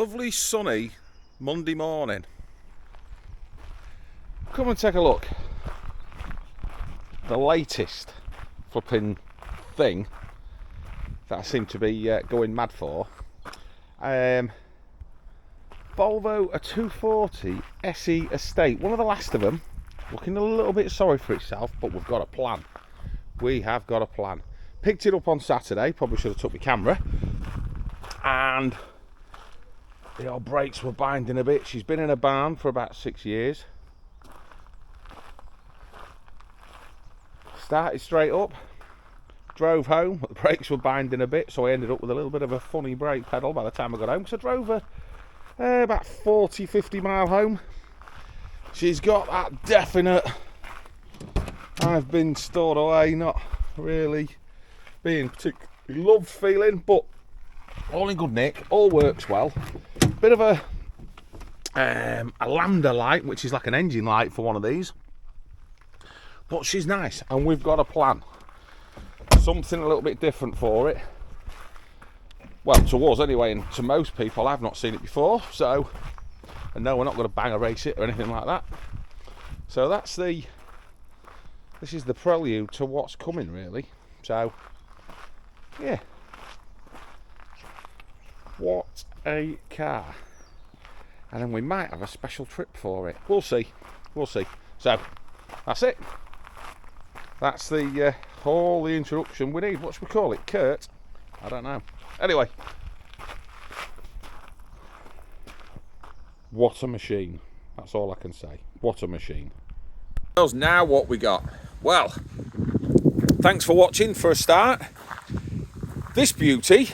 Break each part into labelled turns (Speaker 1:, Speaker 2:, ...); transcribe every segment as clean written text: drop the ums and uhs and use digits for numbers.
Speaker 1: Lovely sunny Monday morning. Come and take a look. The latest flipping thing that I seem to be going mad for. Volvo, a 240 SE estate, one of the last of them, looking a little bit sorry for itself, but we've got a plan. We have got a plan. Picked it up on Saturday, probably should have took my camera, and the old brakes were binding a bit. She's been in a barn for about 6 years. Started straight up, drove home, but the brakes were binding a bit, so I ended up with a little bit of a funny brake pedal by the time I got home. So I drove her about 40-50 mile home. She's got that definite I've been stored away, not really being particularly loved feeling, but all in good nick, all works well. Bit of a lambda light, which is like an engine light for one of these, but she's nice, and we've got a plan. Something a little bit different for it. Well, to us anyway, and to most people. I've not seen it before, so, and no, we're not going to bang a race it or anything like that. So this is the prelude to what's coming, really. So, yeah. What a car. And then we might have a special trip for it. We'll see. We'll see. So, that's it. That's the all the introduction we need. What should we call it? Kurt? I don't know. Anyway. What a machine. That's all I can say. What a machine. Now what we got? Well, thanks for watching for a start. This beauty,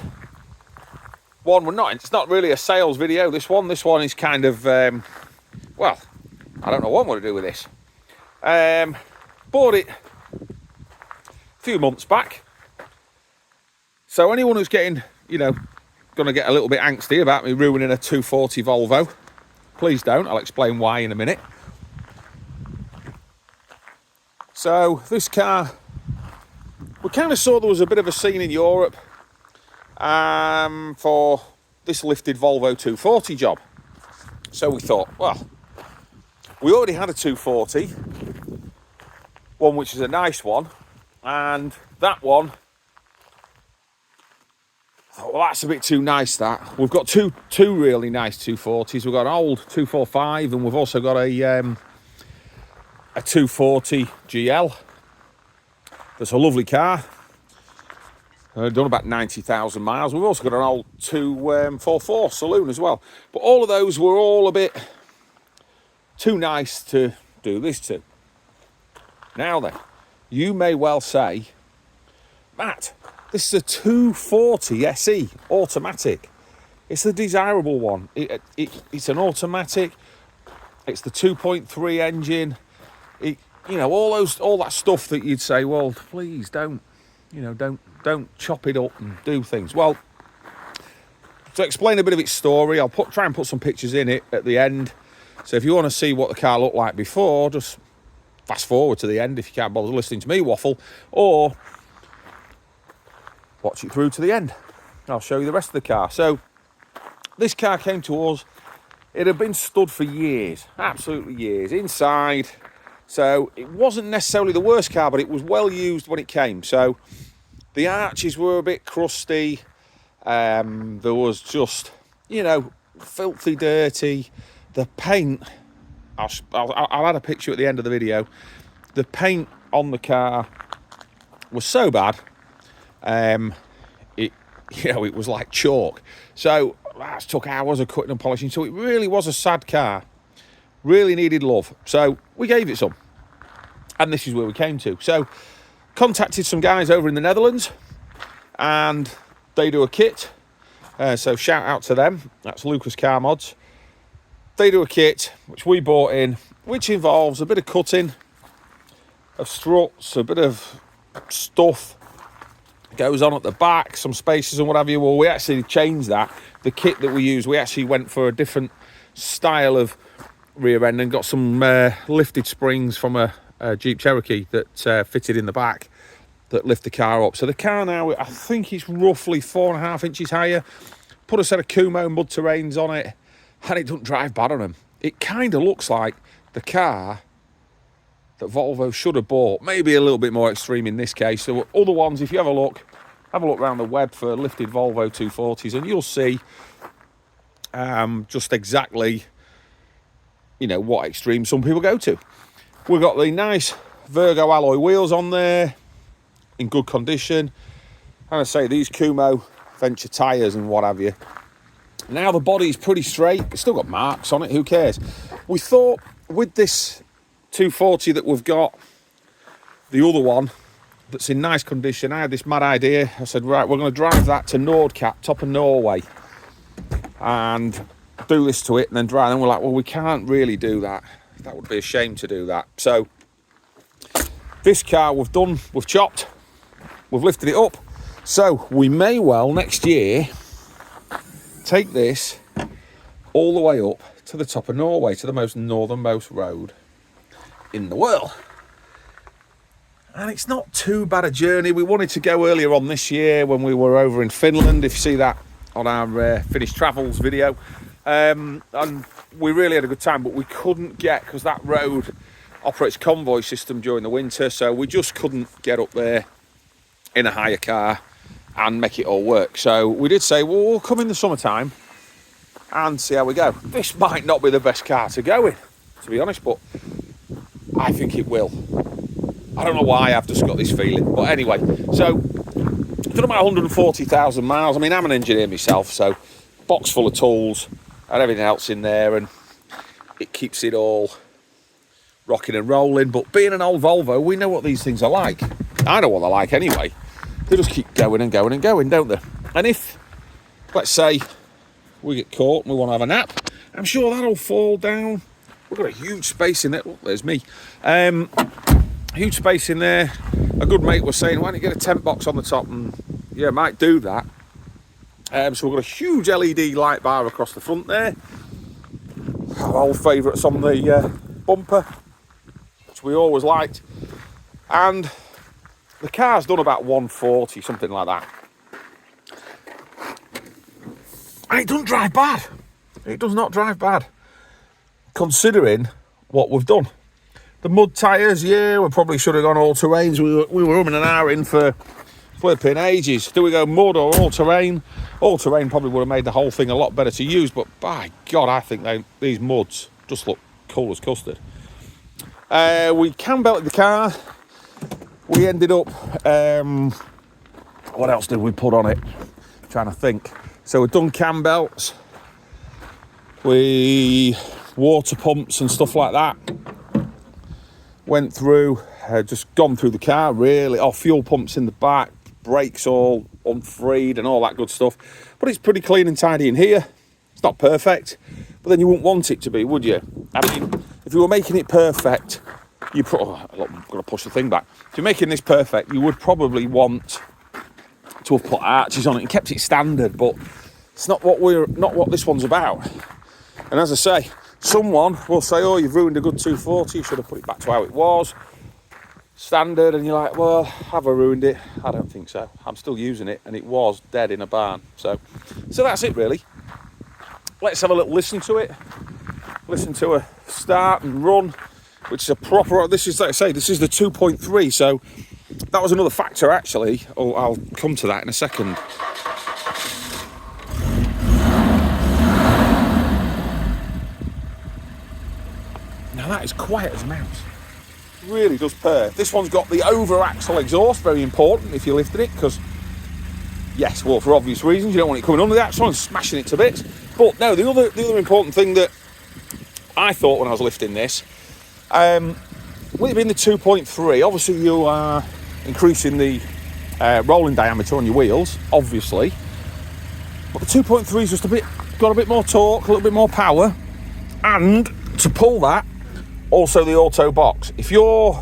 Speaker 1: it's not really a sales video, this one is kind of, well, I don't know what I'm going to do with this. Bought it a few months back. So anyone who's getting, going to get a little bit angsty about me ruining a 240 Volvo, please don't. I'll explain why in a minute. So this car, we kind of saw there was a bit of a scene in Europe for this lifted Volvo 240 job. So we thought, well, we already had a 240, one which is a nice one, and that one, I thought, well, that's a bit too nice, that. We've got two really nice 240s. We've got an old 245, and we've also got a 240 GL. That's a lovely car. Done about 90,000 miles. We've also got an old 244 saloon as well. But all of those were all a bit too nice to do this to. Now then, you may well say, Matt, this is a 240 SE automatic. It's the desirable one. It's an automatic. It's the 2.3 engine. All that stuff that you'd say, well, please don't chop it up and do things. Well, to explain a bit of its story, I'll try and put some pictures in it at the end. So if you want to see what the car looked like before, just fast forward to the end if you can't bother listening to me waffle, or watch it through to the end. I'll show you the rest of the car. So this car came to us. It had been stood for years, absolutely years, inside. So it wasn't necessarily the worst car, but it was well used when it came. So the arches were a bit crusty. There was just, filthy dirty. The paint, I'll add a picture at the end of the video. The paint on the car was so bad, it was like chalk. So that took hours of cutting and polishing. So it really was a sad car. Really needed love. So we gave it some. And this is where we came to. So contacted some guys over in the Netherlands, and they do a kit. So shout out to them. That's Lucas Car Mods. They do a kit, which we bought in, which involves a bit of cutting of struts, a bit of stuff goes on at the back, some spaces and what have you. Well, we actually changed that. The kit that we used, we actually went for a different style of rear end and got some lifted springs from a Jeep Cherokee that fitted in the back that lift the car up. So the car now, I think it's roughly 4.5 inches higher, put a set of Kuhmo mud terrains on it, and it doesn't drive bad on them. It kind of looks like the car that Volvo should have bought. Maybe a little bit more extreme in this case. There were other ones, if you have a look around the web for lifted Volvo 240s, and you'll see just exactly, you know, what extreme some people go to. We've got the nice Virgo alloy wheels on there, in good condition. And I say, these Kuhmo Venture tyres and what have you. Now the body's pretty straight. It's still got marks on it, who cares? We thought with this 240 that we've got, the other one that's in nice condition, I had this mad idea. I said, right, we're going to drive that to Nordkapp, top of Norway, and do this to it and then drive. And we're like, well, we can't really do that. That would be a shame to do that. So this car we've done, we've chopped, we've lifted it up. So we may well next year take this all the way up to the top of Norway, to the most northernmost road in the world. And it's not too bad a journey. We wanted to go earlier on this year when we were over in Finland, if you see that on our Finnish Travels video. And we really had a good time, but we couldn't get, because that road operates convoy system during the winter, so we just couldn't get up there in a hire car and make it all work. So we did say, well, we'll come in the summertime and see how we go. This might not be the best car to go in, to be honest, but I think it will. I don't know why, I've just got this feeling. But anyway, so done about 140,000 miles. I mean, I'm an engineer myself, so box full of tools and everything else in there, and it keeps it all rocking and rolling. But being an old Volvo, we know what these things are like. I know what they're like anyway. They just keep going and going and going, don't they? And if, let's say, we get caught and we want to have a nap, I'm sure that'll fall down. We've got a huge space in there. Oh, there's me. Huge space in there. A good mate was saying, why don't you get a tent box on the top? And yeah, might do that. So we've got a huge LED light bar across the front there. Our old favourites on the bumper, which we always liked. And the car's done about 140, something like that. And it doesn't drive bad. It does not drive bad, considering what we've done. The mud tyres, yeah, we probably should have gone all-terrains. We were umming and ahhing for flipping ages. Do we go mud or all-terrain? All-terrain probably would have made the whole thing a lot better to use, but by God, I think these muds just look cool as custard. We cam belted the car. We ended up, what else did we put on it? I'm trying to think. So we've done cam belts. We water pumps and stuff like that. Went through, just gone through the car really. Oh, fuel pumps in the back, brakes all unfreed and all that good stuff. But it's pretty clean and tidy in here. It's not perfect, but then you wouldn't want it to be, would you? I mean, if you were making it perfect, I'm going to push the thing back. If you're making this perfect, you would probably want to have put arches on it and kept it standard, but it's not what this one's about. And as I say, someone will say, oh, you've ruined a good 240, you should have put it back to how it was, standard. And you're like, well, have I ruined it? I don't think so. I'm still using it, and it was dead in a barn. So that's it really. Let's have a little listen to it. Listen to a start and run, which is a proper, this is, like I say, this is the 2.3, so that was another factor actually. Oh, I'll come to that in a second. Now that is quiet as a mouse. Really does purr. This one's got the over axle exhaust, very important if you're lifting it, because yes, well, for obvious reasons, you don't want it coming under the axle and smashing it to bits. But no, the other important thing that I thought when I was lifting this, with it being the 2.3, obviously you are increasing the rolling diameter on your wheels, obviously. But the 2.3 is just got a bit more torque, a little bit more power, and to pull that, also the auto box. If you're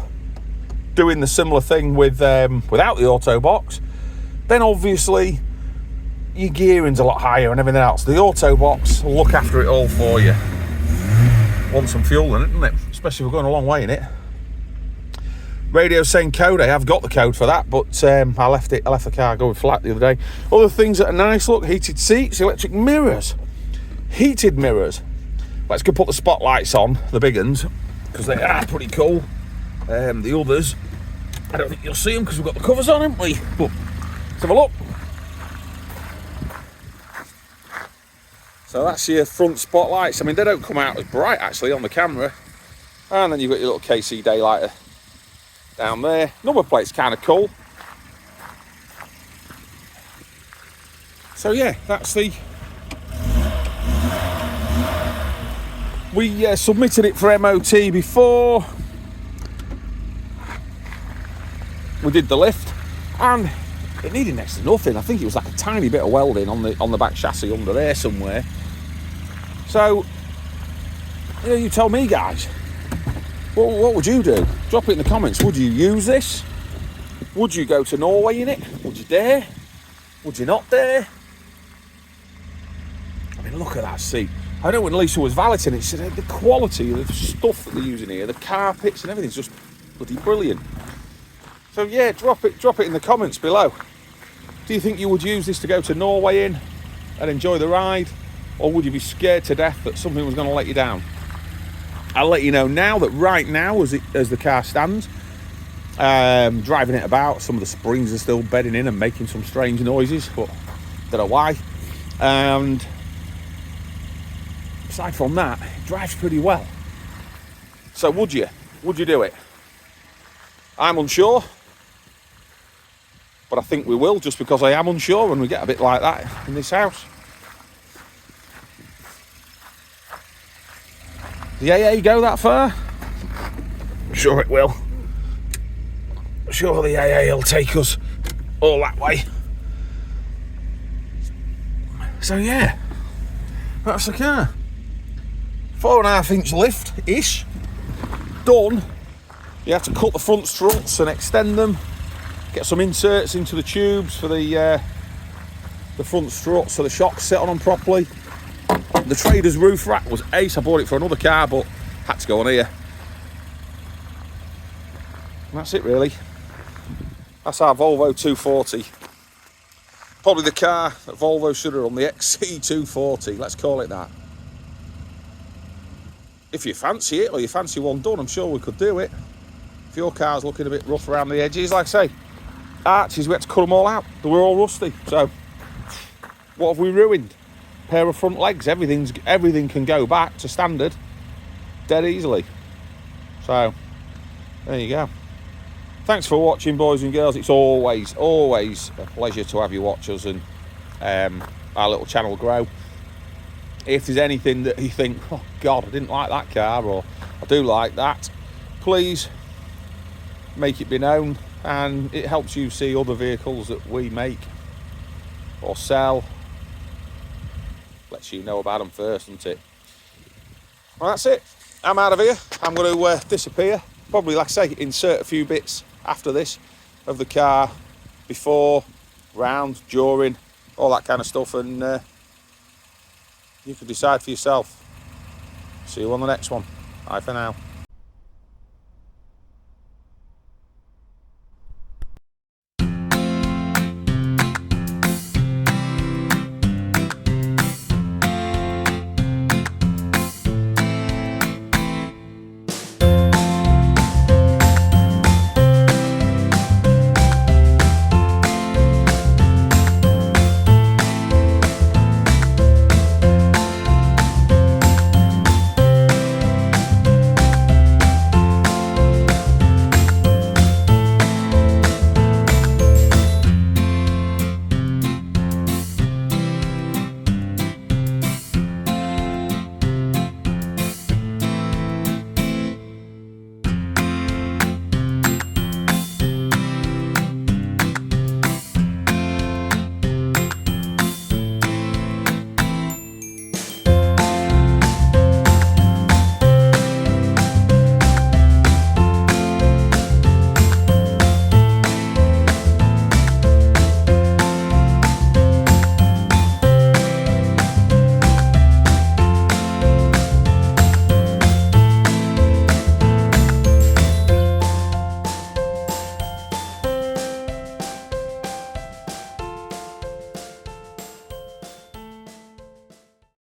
Speaker 1: doing the similar thing with without the auto box, then obviously your gearing's a lot higher and everything else. The auto box will look after it all for you. Want some fuel in it, doesn't it? Especially if we're going a long way in it. Radio saying code. I have got the code for that, but I left the car going flat the other day. Other things that are nice, look, heated seats, electric mirrors, heated mirrors. Let's go put the spotlights on, the big ones, because they are pretty cool. The others, I don't think you'll see them because we've got the covers on, haven't we? But let's have a look. So that's your front spotlights. I mean, they don't come out as bright actually on the camera. And then you've got your little KC daylighter down there. Number plate's kind of cool. So yeah, that's the... We submitted it for MOT before we did the lift, and it needed next to nothing. I think it was like a tiny bit of welding on the back chassis under there somewhere. So, you tell me, guys. What would you do? Drop it in the comments. Would you use this? Would you go to Norway in it? Would you dare? Would you not dare? I mean, look at that seat. I know when Lisa was valeting it, she said the quality of the stuff that they're using here, the carpets and everything's just bloody brilliant. So yeah, drop it in the comments below. Do you think you would use this to go to Norway in and enjoy the ride? Or would you be scared to death that something was going to let you down? I'll let you know now that right now, as the car stands, driving it about, some of the springs are still bedding in and making some strange noises, but don't know why. And aside from that, it drives pretty well. So would you do it? I'm unsure, but I think we will, just because I am unsure when we get a bit like that in this house. The AA go that far? I'm sure it will. I'm sure the AA will take us all that way. So yeah, that's the car. 4.5-inch lift-ish. Done. You have to cut the front struts and extend them. Get some inserts into the tubes for the front struts so the shocks sit on them properly. The Trader's roof rack was ace. I bought it for another car, but had to go on here. And that's it, really. That's our Volvo 240. Probably the car that Volvo should have run, the XC240. Let's call it that. If you fancy it, or you fancy one done, I'm sure we could do it. If your car's looking a bit rough around the edges, like I say, arches, we had to cut them all out. They were all rusty. So, what have we ruined? Pair of front legs. Everything can go back to standard dead easily. So, there you go. Thanks for watching, boys and girls. It's always a pleasure to have you watch us and our little channel grow. If there's anything that you think, oh God, I didn't like that car, or I do like that, please make it be known, and it helps you see other vehicles that we make or sell. Lets you know about them first, doesn't it? Well, that's it. I'm out of here. I'm going to disappear. Probably, like I say, insert a few bits after this of the car, before, round, during, all that kind of stuff, and you can decide for yourself. See you on the next one. Bye for now.